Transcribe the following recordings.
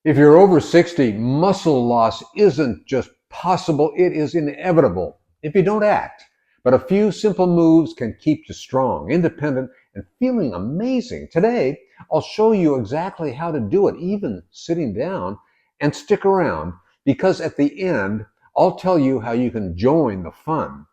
If you're over 60, muscle loss isn't just possible, it is inevitable if you don't act. But a few simple moves can keep you strong, independent, and feeling amazing. Today, I'll show you exactly how to do it, even sitting down, and stick around because at the end, I'll tell you how you can join the fun.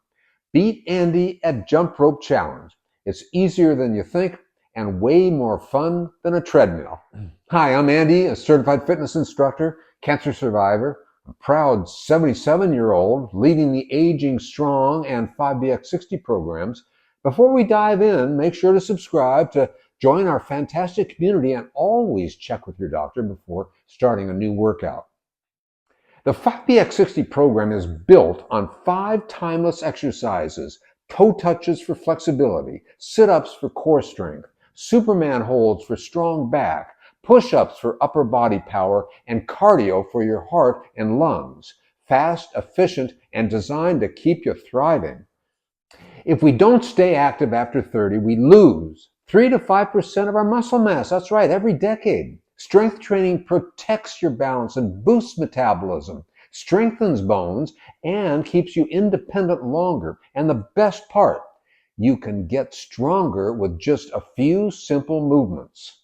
Beat Andy at Jump Rope Challenge. It's easier than you think and way more fun than a treadmill. Hi, I'm Andy, a certified fitness instructor, cancer survivor, a proud 77-year-old leading the Aging Strong and 5BX60 programs. Before we dive in, make sure to subscribe to join our fantastic community and always check with your doctor before starting a new workout. The 5BX60 program is built on 5 timeless exercises: toe touches for flexibility, sit-ups for core strength, Superman holds for strong back, push-ups for upper body power, and cardio for your heart and lungs. Fast, efficient, and designed to keep you thriving. If we don't stay active after 30, we lose 3 to 5% of our muscle mass. That's right, every decade. Strength training protects your balance and boosts metabolism, strengthens bones, and keeps you independent longer. And the best part, you can get stronger with just a few simple movements.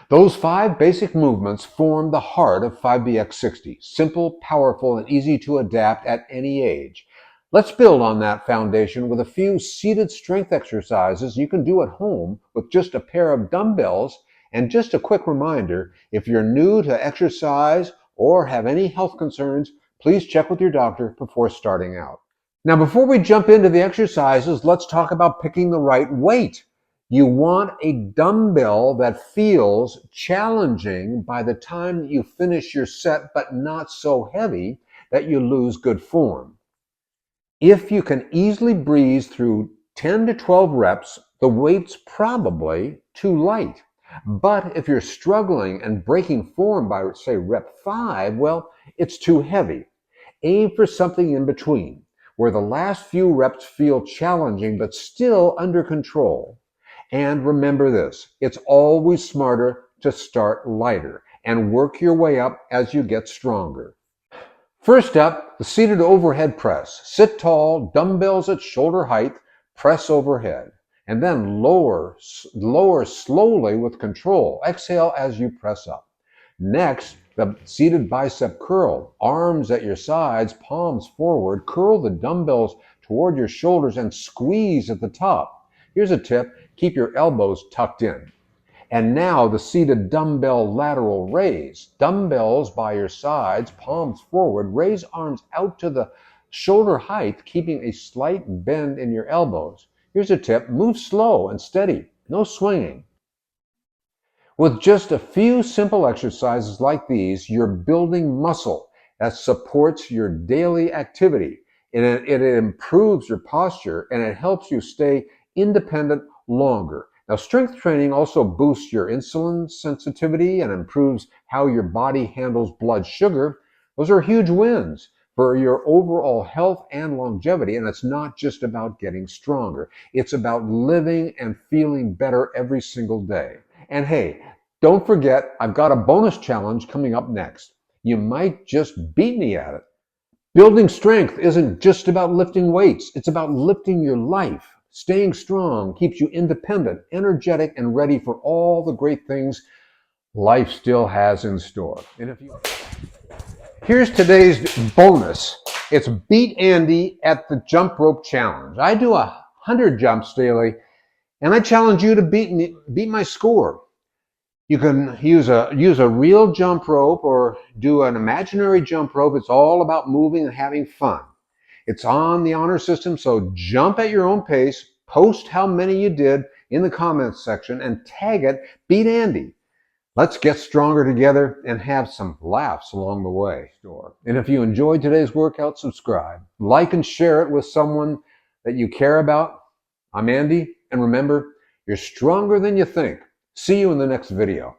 Those 5 basic movements form the heart of 5BX60. Simple, powerful, and easy to adapt at any age. Let's build on that foundation with a few seated strength exercises you can do at home with just a pair of dumbbells. And just a quick reminder, if you're new to exercise or have any health concerns, please check with your doctor before starting out. Now, before we jump into the exercises, let's talk about picking the right weight. You want a dumbbell that feels challenging by the time you finish your set, but not so heavy that you lose good form. If you can easily breeze through 10 to 12 reps, the weight's probably too light. But if you're struggling and breaking form by, say, rep 5, well, it's too heavy. Aim for something in between, where the last few reps feel challenging but still under control. And remember this, it's always smarter to start lighter and work your way up as you get stronger. First up, the seated overhead press. Sit tall, dumbbells at shoulder height, press overhead. And then lower slowly with control. Exhale as you press up. Next, the seated bicep curl. Arms at your sides, palms forward. Curl the dumbbells toward your shoulders and squeeze at the top. Here's a tip, keep your elbows tucked in. And now the seated dumbbell lateral raise. Dumbbells by your sides, palms forward. Raise arms out to the shoulder height, keeping a slight bend in your elbows. Here's a tip, move slow and steady, no swinging. With just a few simple exercises like these, you're building muscle that supports your daily activity. It improves your posture and it helps you stay independent longer. Now, strength training also boosts your insulin sensitivity and improves how your body handles blood sugar. Those are huge wins for your overall health and longevity, and it's not just about getting stronger. It's about living and feeling better every single day. And hey, don't forget, I've got a bonus challenge coming up next. You might just beat me at it. Building strength isn't just about lifting weights, it's about lifting your life. Staying strong keeps you independent, energetic, and ready for all the great things life still has in store. Here's today's bonus. It's Beat Andy at the Jump Rope Challenge. I do 100 jumps daily, and I challenge you to beat my score. You can use a real jump rope or do an imaginary jump rope. It's all about moving and having fun. It's on the honor system, so jump at your own pace, post how many you did in the comments section, and tag it Beat Andy. Let's get stronger together and have some laughs along the way. And if you enjoyed today's workout, subscribe, like and share it with someone that you care about. I'm Andy, and remember, you're stronger than you think. See you in the next video.